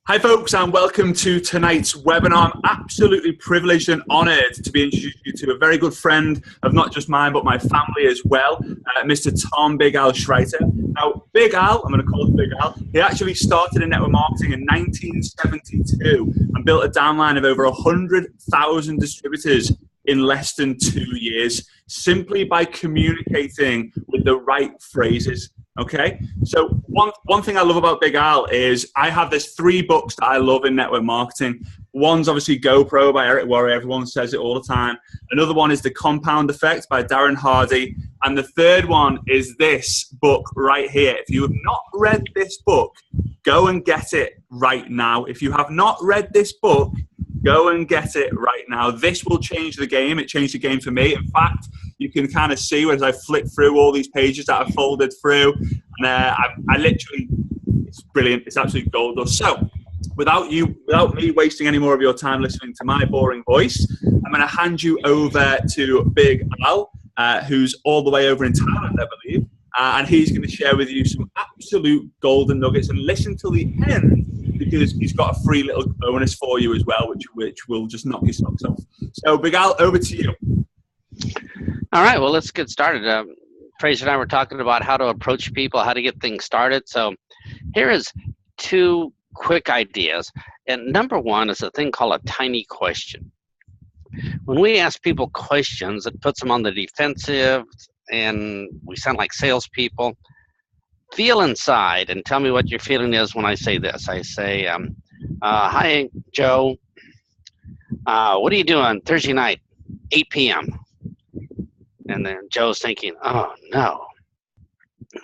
Hi folks, and welcome to tonight's webinar. I'm absolutely privileged and honoured to be introduced you to a very good friend of not just mine but my family as well, Mr. Tom Big Al Schreiter. Now, Big Al, I'm going to call him Big Al, he actually started in network marketing in 1972 and built a downline of over 100,000 distributors in less than 2 years, simply by communicating with the right phrases. Okay, so one thing I love about Big Al is I have this 3 books that I love in network marketing. One's obviously GoPro by Eric Worre. Everyone says it all the time. Another one is The Compound Effect by Darren Hardy. And the third one is this book right here. If you have not read this book, go and get it right now. If you have not read this book, go and get it right now. This will change the game. It changed the game for me. In fact, you can kind of see as I flip through all these pages that I've folded through. And I literally, it's brilliant. It's absolute gold dust. So without me wasting any more of your time listening to my boring voice, I'm going to hand you over to Big Al, who's all the way over in Thailand, I believe. And he's going to share with you some absolute golden nuggets. And listen till the end, because he's got a free little bonus for you as well, which will just knock your socks off. So, Big Al, over to you. All right, well, let's get started. Frazer and I were talking about how to approach people, how to get things started. So here is 2 quick ideas. And number 1 is a thing called a tiny question. When we ask people questions, it puts them on the defensive, and we sound like salespeople. Feel inside and tell me what your feeling is when I say this. I say, hi, Joe. What are you doing Thursday night, 8 p.m.? And then Joe's thinking, oh, no,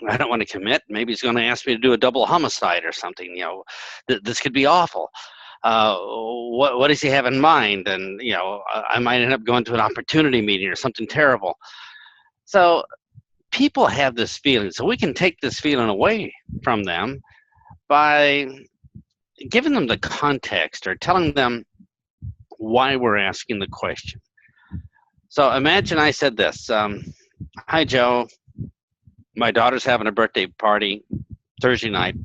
I don't want to commit. Maybe he's going to ask me to do a double homicide or something. You know, this could be awful. What does he have in mind? And, you know, I might end up going to an opportunity meeting or something terrible. So people have this feeling. So we can take this feeling away from them by giving them the context or telling them why we're asking the question. So imagine I said this, hi, Joe, my daughter's having a birthday party Thursday night.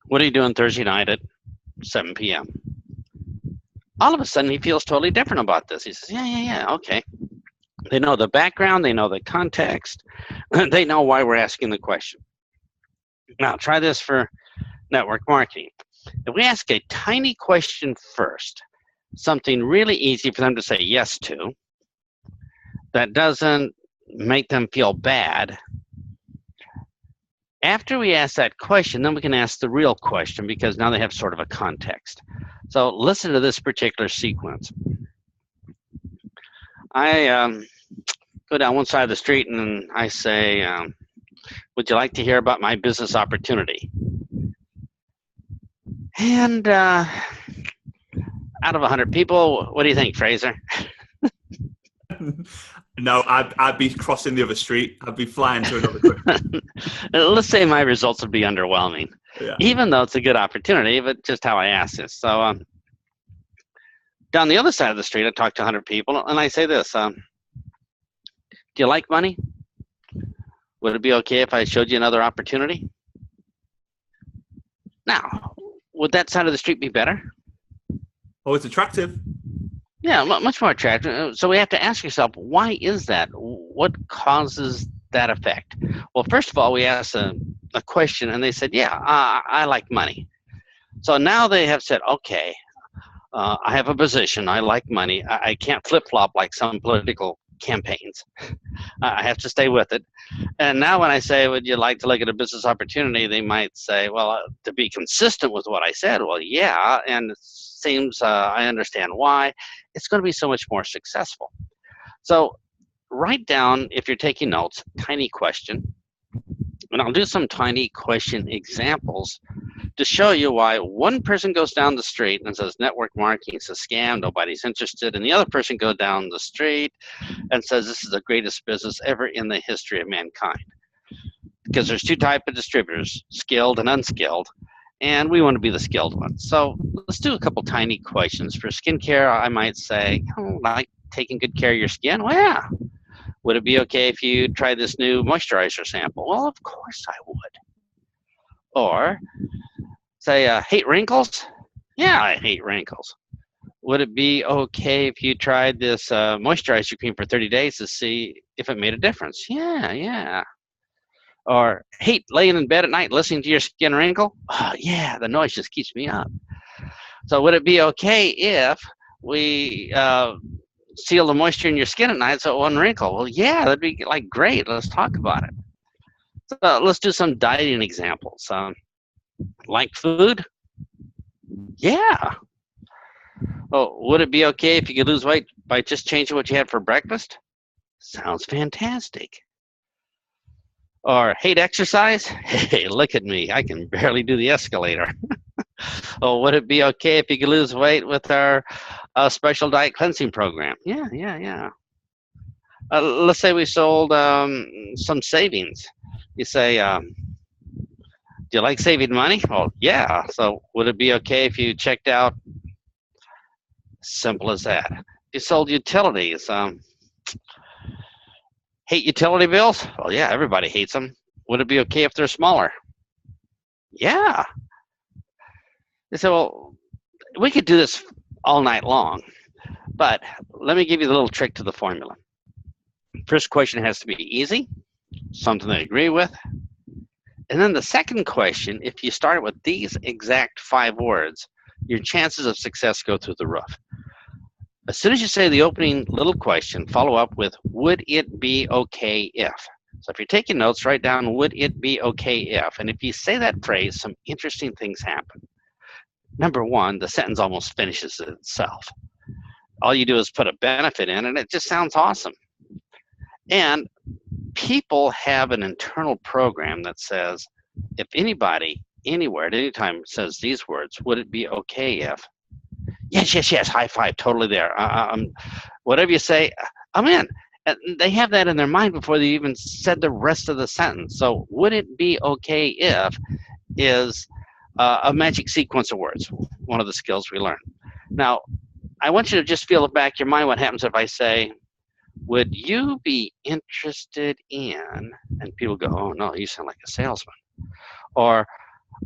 What are you doing Thursday night at 7 p.m.? All of a sudden, he feels totally different about this. He says, yeah, okay. They know the background, they know the context, they know why we're asking the question. Now, try this for network marketing. If we ask a tiny question first, something really easy for them to say yes to, that doesn't make them feel bad. After we ask that question, then we can ask the real question, because now they have sort of a context. So listen to this particular sequence. I go down one side of the street and I say, would you like to hear about my business opportunity? And out of 100 people, what do you think, Frazer? No, I'd be crossing the other street. I'd be flying to another country. Let's say my results would be underwhelming, Yeah. Even though it's a good opportunity, but just how I ask this. So down the other side of the street, I talk to 100 people, and I say this, do you like money? Would it be okay if I showed you another opportunity? Now, would that side of the street be better? Oh, it's attractive. Yeah, much more attractive. So we have to ask yourself, why is that? What causes that effect? Well, first of all, we asked a question, and they said, yeah, I like money. So now they have said, okay, I have a position. I like money. I can't flip-flop like some political campaigns. I have to stay with it. And now when I say, would you like to look at a business opportunity, they might say, well, to be consistent with what I said, well, yeah, and it seems I understand why. It's going to be so much more successful. So write down, if you're taking notes, tiny question. And I'll do some tiny question examples to show you why one person goes down the street and says network marketing is a scam, nobody's interested, and the other person goes down the street and says this is the greatest business ever in the history of mankind. Because there's 2 types of distributors, skilled and unskilled, and we want to be the skilled ones. So let's do a couple tiny questions. For skincare, I might say, like taking good care of your skin? Well, yeah. Would it be okay if you try this new moisturizer sample? Well, of course I would. Or say, hate wrinkles? Yeah, I hate wrinkles. Would it be okay if you tried this moisturizer cream for 30 days to see if it made a difference? Yeah, yeah. Or hate laying in bed at night listening to your skin wrinkle? Oh, yeah, the noise just keeps me up. So would it be okay if we seal the moisture in your skin at night so it won't wrinkle? Well, yeah, that'd be like great. Let's talk about it. So let's do some dieting examples. Like food? Yeah. Oh, would it be okay if you could lose weight by just changing what you had for breakfast? Sounds fantastic. Or hate exercise? Hey, look at me. I can barely do the escalator. Oh, would it be okay if you could lose weight with our special diet cleansing program? Yeah, yeah, yeah. Let's say we sold some savings. You say, do you like saving money? Well, yeah. So would it be okay if you checked out? Simple as that. You sold utilities. Hate utility bills? Well, yeah, everybody hates them. Would it be okay if they're smaller? Yeah. They said, well, we could do this all night long, but let me give you the little trick to the formula. First question has to be easy, something they agree with. And then the second question, if you start with these exact 5 words, your chances of success go through the roof. As soon as you say the opening little question, follow up with, would it be okay if? So if you're taking notes, write down, would it be okay if? And if you say that phrase, some interesting things happen. Number one, the sentence almost finishes itself. All you do is put a benefit in, and it just sounds awesome. And people have an internal program that says, if anybody, anywhere, at any time says these words, would it be okay if? Yes, yes, yes, high five, totally there. Whatever you say, I'm in. And they have that in their mind before they even said the rest of the sentence. So would it be okay if is a magic sequence of words, one of the skills we learn. Now, I want you to just feel the back of your mind what happens if I say, would you be interested in, and people go, oh no, you sound like a salesman. Or,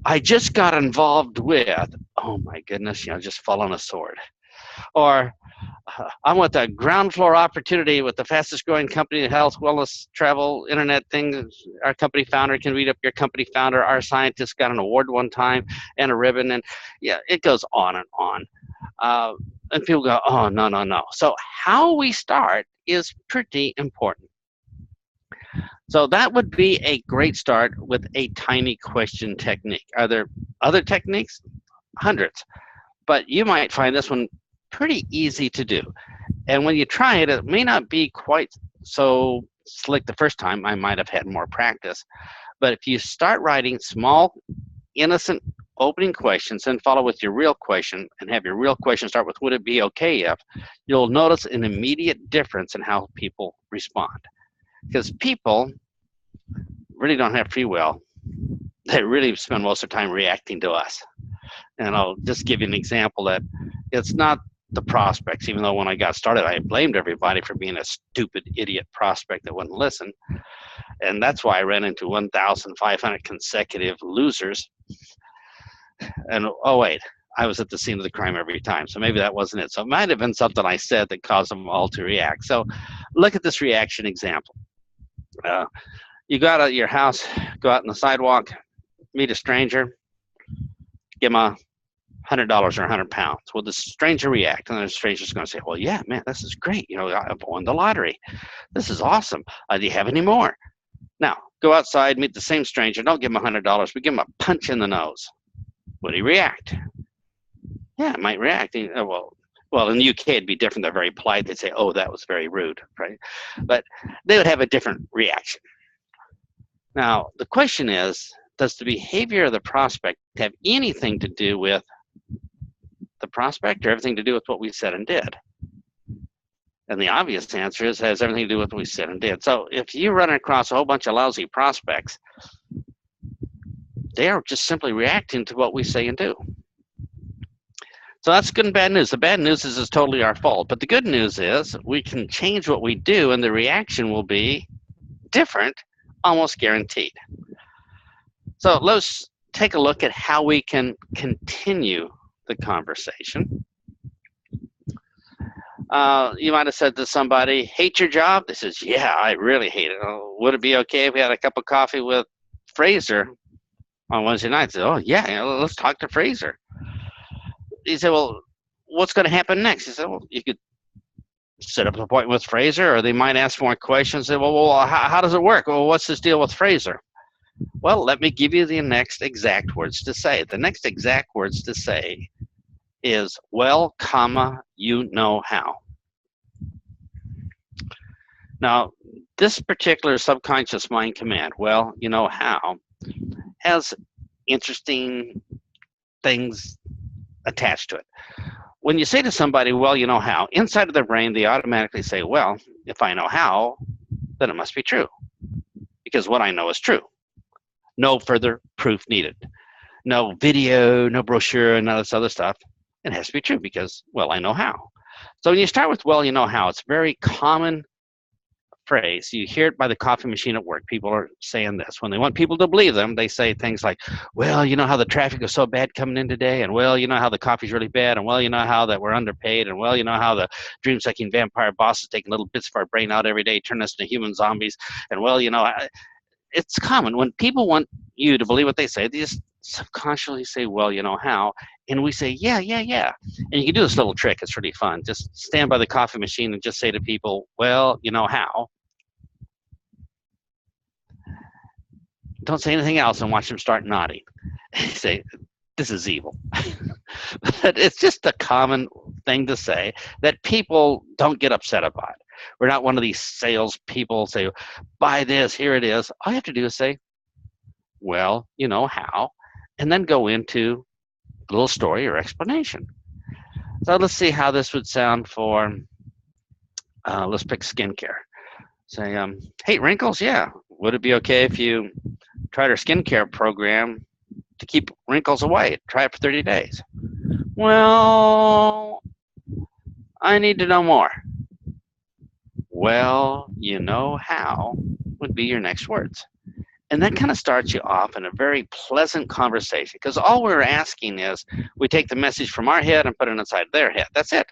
I just got involved with, oh my goodness, just fall on a sword. Or, I'm with a ground floor opportunity with the fastest growing company in health, wellness, travel, internet things. Our company founder can read up your company founder. Our scientist got an award one time and a ribbon. And yeah, it goes on and on. And people go, oh, no, no, no. So how we start is pretty important. So that would be a great start with a tiny question technique. Are there other techniques? Hundreds. But you might find this one pretty easy to do. And when you try it, it may not be quite so slick the first time. I might have had more practice. But if you start writing small, innocent opening questions and follow with your real question and have your real question start with, would it be okay if, you'll notice an immediate difference in how people respond. Because people really don't have free will. They really spend most of their time reacting to us. And I'll just give you an example that it's not the prospects, even though when I got started, I blamed everybody for being a stupid idiot prospect that wouldn't listen. And that's why I ran into 1,500 consecutive losers. And oh wait, I was at the scene of the crime every time. So maybe that wasn't it. So it might have been something I said that caused them all to react. So look at this reaction example. You go out of your house, go out on the sidewalk, meet a stranger, give them $100 or 100 pounds. Will the stranger react? And the stranger's going to say, well, yeah, man, this is great. I've won the lottery. This is awesome. Do you have any more? Now, go outside, meet the same stranger. Don't give him $100, but give him a punch in the nose. Would he react? Yeah, it might react. Well, in the UK, it'd be different. They're very polite. They'd say, oh, that was very rude, right? But they would have a different reaction. Now, the question is, does the behavior of the prospect have anything to do with the prospect or everything to do with what we said and did? And the obvious answer is, it has everything to do with what we said and did. So if you run across a whole bunch of lousy prospects, they are just simply reacting to what we say and do. So that's good and bad news. The bad news is it's totally our fault. But the good news is we can change what we do and the reaction will be different, almost guaranteed. So let's take a look at how we can continue the conversation. You might have said to somebody, hate your job? They says, yeah, I really hate it. Oh, would it be okay if we had a cup of coffee with Frazer on Wednesday night? I said, oh, yeah, let's talk to Frazer. He said, well, what's going to happen next? He said, well, you could set up an appointment with Frazer, or they might ask more questions. Say, well, how does it work? Well, what's this deal with Frazer? Well, let me give you the next exact words to say. The next exact words to say is, well, comma, you know how. Now, this particular subconscious mind command, well, you know how, has interesting things attached to it. When you say to somebody, well, you know how, inside of their brain, they automatically say, well, if I know how, then it must be true, because what I know is true. No further proof needed. No video, no brochure, none of this other stuff. It has to be true because, well, I know how. So when you start with, well, you know how, it's a very common phrase. You hear it by the coffee machine at work. People are saying this. When they want people to believe them, they say things like, well, you know how the traffic was so bad coming in today, and well, you know how the coffee's really bad, and well, you know how that we're underpaid, and well, you know how the dream-sucking vampire boss is taking little bits of our brain out every day, turning us into human zombies, and well, you know, it's common. When people want you to believe what they say, they just subconsciously say, well, you know how, and we say, yeah, yeah, yeah. And you can do this little trick. It's really fun. Just stand by the coffee machine and just say to people, well, you know how. Don't say anything else and watch them start nodding. You say, this is evil. But it's just a common thing to say that people don't get upset about. We're not one of these sales people say, buy this, here it is. All you have to do is say, well, you know how, and then go into a little story or explanation. So let's see how this would sound for, let's pick skincare. Say, hey, wrinkles, yeah. Would it be okay if you tried our skincare program to keep wrinkles away? Try it for 30 days. Well, I need to know more. Well, you know how would be your next words. And that kind of starts you off in a very pleasant conversation, because all we're asking is we take the message from our head and put it inside their head. That's it.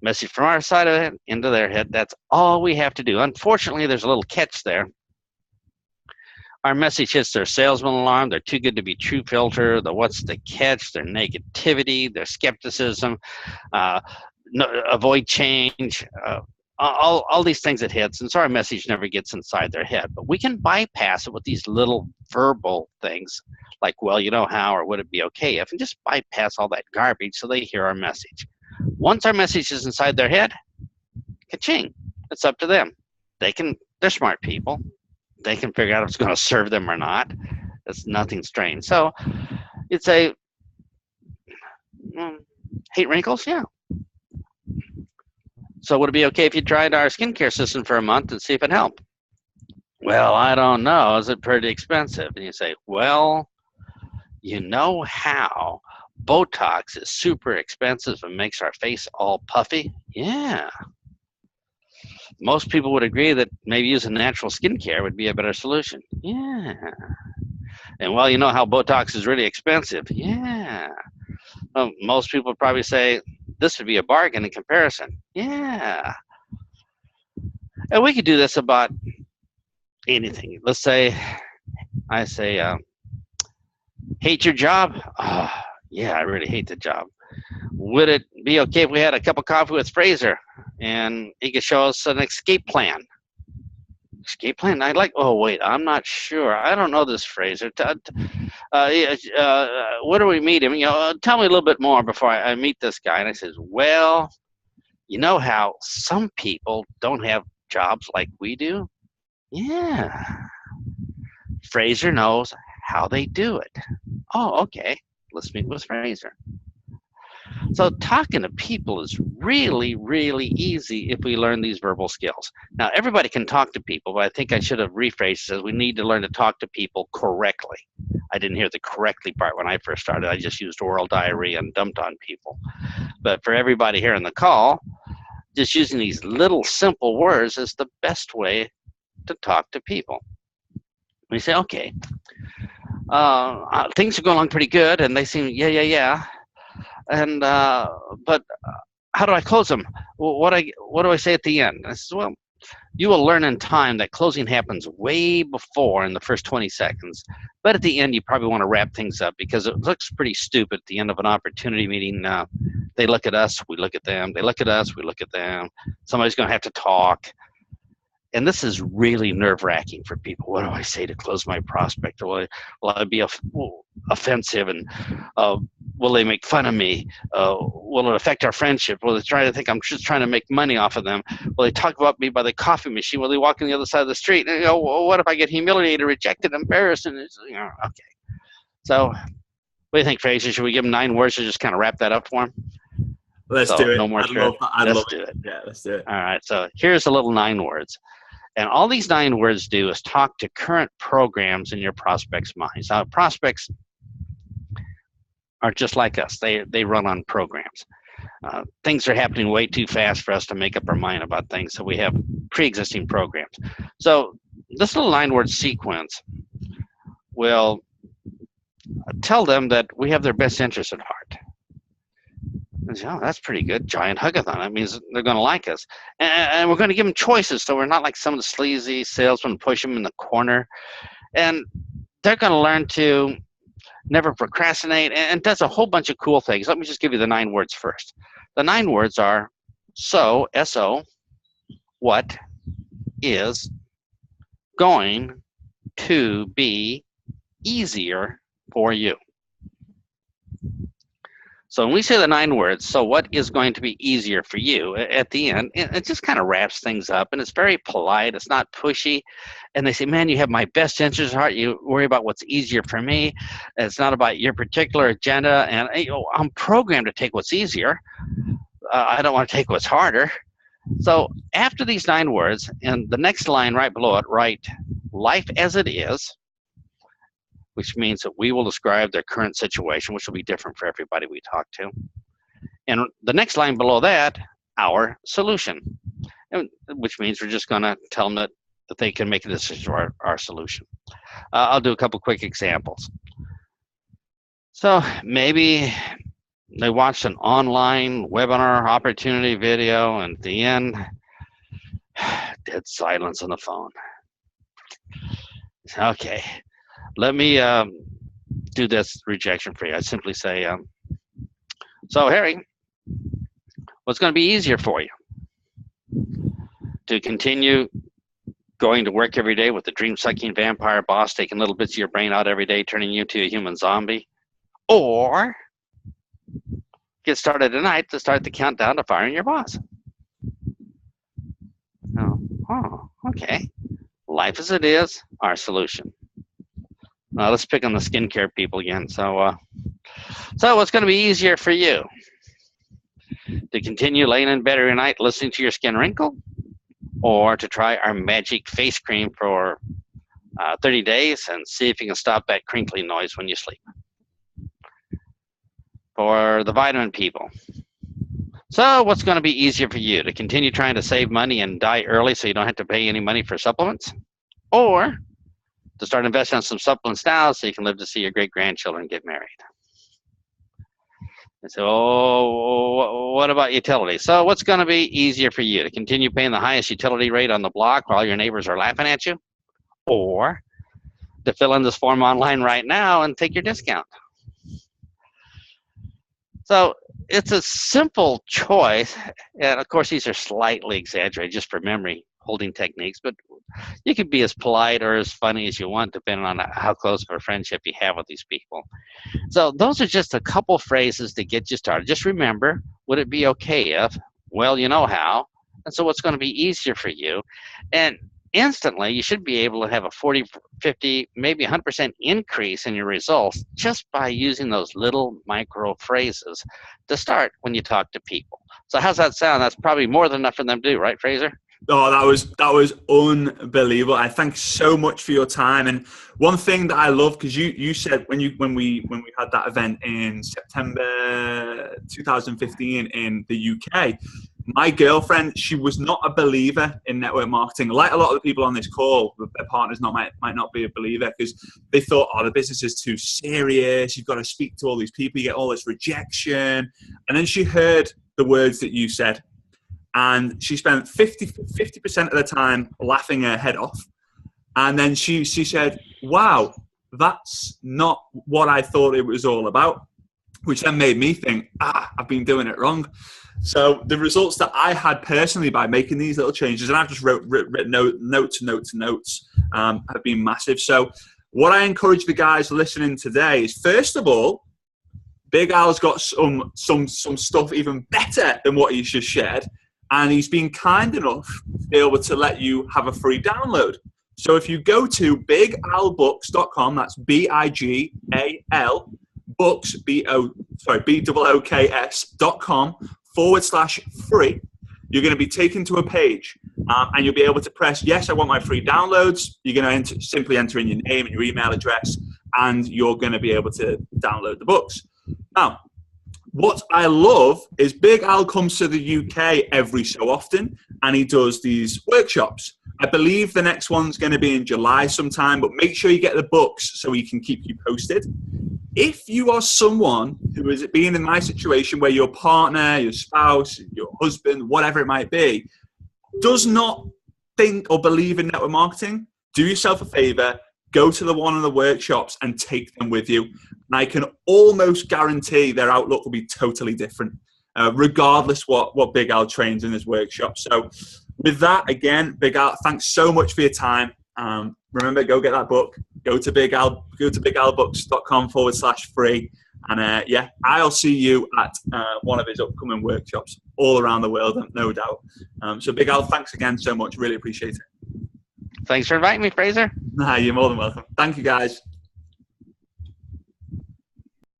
Message from our side of it into their head. That's all we have to do. Unfortunately, there's a little catch there. Our message hits their salesman alarm, their too good to be true filter, the what's the catch, their negativity, their skepticism, avoid change, all these things it hits, and so our message never gets inside their head. But we can bypass it with these little verbal things like, well, you know how, or would it be okay if, and just bypass all that garbage so they hear our message. Once our message is inside their head, ka-ching, it's up to them. They're smart people. They can figure out if it's going to serve them or not. It's nothing strange. So you'd say, hate wrinkles? Yeah. So would it be okay if you tried our skincare system for a month and see if it helped? Well, I don't know. Is it pretty expensive? And you say, well, you know how Botox is super expensive and makes our face all puffy? Yeah. Most people would agree that maybe using natural skincare would be a better solution. Yeah. And well, you know how Botox is really expensive? Yeah. Well, most people would probably say this would be a bargain in comparison. Yeah. And we could do this about anything. Let's say, I say, hate your job? Oh, yeah, I really hate the job. Would it be okay if we had a cup of coffee with Frazer and he could show us an escape plan? Escape plan? I'd like, oh, wait, I'm not sure. I don't know this Frazer. Where do we meet him? You know, tell me a little bit more before I meet this guy. And I says, well, you know how some people don't have jobs like we do? Yeah. Frazer knows how they do it. Oh, okay. Let's meet with Frazer. So talking to people is really, really easy if we learn these verbal skills. Now, everybody can talk to people, but I think I should have rephrased it as we need to learn to talk to people correctly. I didn't hear the correctly part when I first started. I just used oral diarrhea and dumped on people. But for everybody here on the call, just using these little simple words is the best way to talk to people. We say, okay, things are going along pretty good, and they seem, yeah. And but how do I close them? Well, what do I say at the end? I said, well, you will learn in time that closing happens way before in the first 20 seconds. But at the end, you probably want to wrap things up because it looks pretty stupid at the end of an opportunity meeting. They look at us, we look at them. They look at us, we look at them. Somebody's going to have to talk. And this is really nerve-wracking for people. What do I say to close my prospect? Will I be offensive? And will they make fun of me? Will it affect our friendship? Will they try to think I'm just trying to make money off of them? Will they talk about me by the coffee machine? Will they walk on the other side of the street? And well, what if I get humiliated, rejected, embarrassed? And it's, okay. So what do you think, Frazer? Should we give them 9 words to just kind of wrap that up for them? Let's do it. No more script. Let's do it. Yeah, let's do it. All right. So here's a little 9 words. And all these 9 words do is talk to current programs in your prospects' minds. Now, prospects are just like us. They run on programs. Things are happening way too fast for us to make up our mind about things, so we have pre-existing programs. So this little 9-word sequence will tell them that we have their best interests at heart. And say, oh, that's pretty good. Giant huggathon. That means they're going to like us. And we're going to give them choices, so we're not like some of the sleazy salesmen push them in the corner. And they're going to learn to never procrastinate and does a whole bunch of cool things. Let me just give you the 9 words first. The 9 words are so, S-O, what is going to be easier for you. So when we say the 9 words, so what is going to be easier for you, at the end, it just kind of wraps things up, and it's very polite. It's not pushy. And they say, man, you have my best interest at heart. You worry about what's easier for me. It's not about your particular agenda. And I'm programmed to take what's easier. I don't want to take what's harder. So after these 9 words, and the next line right below it, write life as it is, which means that we will describe their current situation, which will be different for everybody we talk to. And the next line below that, our solution, which means we're just going to tell them that they can make a decision for our solution. I'll do a couple quick examples. So maybe they watched an online webinar opportunity video, and at the end, dead silence on the phone. Okay. Let me do this rejection for you. I simply say, so Harry, what's going to be easier for you? To continue going to work every day with the dream-sucking vampire boss taking little bits of your brain out every day, turning you into a human zombie? Or get started tonight to start the countdown to firing your boss? Oh, okay. Life as it is, our solution. Let's pick on the skincare people again. So what's going to be easier for you? To continue laying in bed every night listening to your skin wrinkle? Or to try our magic face cream for 30 days and see if you can stop that crinkly noise when you sleep? For the vitamin people. So what's going to be easier for you? To continue trying to save money and die early so you don't have to pay any money for supplements? Or to start investing in some supplements now so you can live to see your great-grandchildren get married? And so, what about utilities? So what's going to be easier for you? To continue paying the highest utility rate on the block while your neighbors are laughing at you? Or to fill in this form online right now and take your discount? So it's a simple choice. And of course, these are slightly exaggerated just for memory holding techniques, but you can be as polite or as funny as you want, depending on how close of a friendship you have with these people. So those are just a couple phrases to get you started. Just remember, would it be okay if? Well, you know how. And so what's going to be easier for you? And instantly, you should be able to have a 40, 50, maybe 100% increase in your results just by using those little micro phrases to start when you talk to people. So how's that sound? That's probably more than enough for them to do, right, Frazer? Oh, that was unbelievable. I thank so much for your time. And one thing that I love, because you said when we had that event in September 2015 in the UK, My girlfriend, she was not a believer in network marketing. Like a lot of the people on this call, their partners might not be a believer because they thought, oh, the business is too serious. You've got to speak to all these people. You get all this rejection. And then she heard the words that you said. And she spent 50% of the time laughing her head off. And then she said, wow, that's not what I thought it was all about, which then made me think, I've been doing it wrong. So the results that I had personally by making these little changes, and I've just written notes, have been massive. So what I encourage the guys listening today is, first of all, Big Al's got some stuff even better than what he's just shared, and he's been kind enough to be able to let you have a free download. So if you go to bigalbooks.com, that's BIGAL books, BOOKS.com/free, you're going to be taken to a page, and you'll be able to press yes, I want my free downloads. You're going to simply enter in your name and your email address, and you're going to be able to download the books. Now, what I love is Big Al comes to the UK every so often, and he does these workshops. I believe the next one's going to be in July sometime, but make sure you get the books so he can keep you posted. If you are someone who is being in my situation where your partner, your spouse, your husband, whatever it might be, does not think or believe in network marketing, do yourself a favor, go to one of the workshops and take them with you. And I can almost guarantee their outlook will be totally different, regardless what Big Al trains in his workshop. So with that, again, Big Al, thanks so much for your time. Remember, go get that book. Go to bigalbooks.com/free. And yeah, I'll see you at one of his upcoming workshops all around the world, no doubt. So Big Al, thanks again so much. Really appreciate it. Thanks for inviting me, Frazer. Nah, you're more than welcome. Thank you, guys.